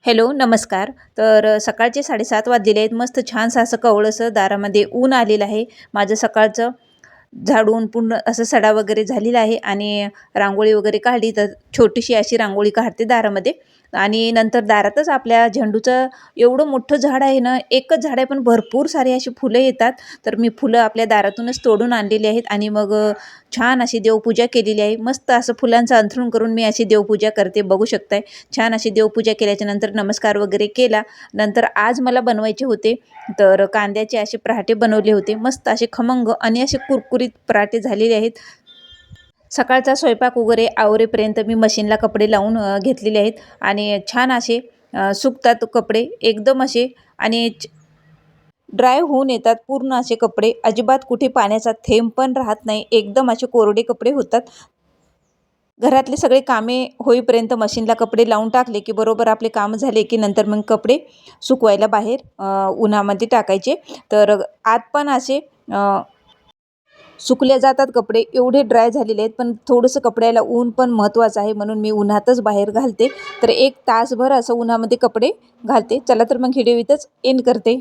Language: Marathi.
हॅलो, नमस्कार. सकाळचे 7:30 वाजलेले आहेत. मस्त छानसं असं कवळंसं दारामध्ये ऊन आलेलं आहे. माझं सकाळचं झाडून पूर्ण असं सडा वगैरे झालेला आहे आणि रांगोळी वगैरे काढली, तर छोटीशी अशी रांगोळी काढते दारामध्ये. आणि नंतर दारातच आपल्या झेंडूचं एवढं मोठं झाड आहे ना, एकच झाड आहे पण भरपूर सारी अशी फुलं येतात. तर मी फुलं आपल्या दारातूनच तोडून आणलेली आहेत आणि मग छान अशी देवपूजा केलेली आहे. मस्त असं फुलांचं अंथरूण करून मी अशी देवपूजा करते, बघू शकताय. छान अशी देवपूजा केल्याच्या नंतर नमस्कार वगैरे केला. नंतर आज मला बनवायचे होते, तर कांद्याचे असे पराठे बनवले होते. मस्त असे खमंग आणि असे कुरकुरीत पराठे झालेले आहेत. सकाळचा स्वयंपाक वगैरे आवरेपर्यंत मी मशीनला कपडे लावून घेतलेले आहेत आणि छान असे सुकतात कपडे एकदम असे आणि ड्राय होऊन येतात पूर्ण असे कपडे. अजिबात कुठे पाण्याचा थेंब पण राहत नाही. एकदम असे कोरडे कपडे होतात. घरातले सगळे कामे होईपर्यंत मशीनला कपडे लावून टाकले, की बरोबर आपले काम झाले, की नंतर मग कपडे सुकवायला बाहेर उन्हामध्ये टाकायचे. तर आत पण असे सुकले जातात कपडे. एवढे ड्राय झालेले आहेत, पण थोडंसं कपड्याला ऊन पण महत्त्वाचं आहे, म्हणून मी उन्हातच बाहेर घालते. तर 1 तासभर असं उन्हामध्ये कपडे घालते. चला तर मग व्हिडिओ इथंच एंड करते.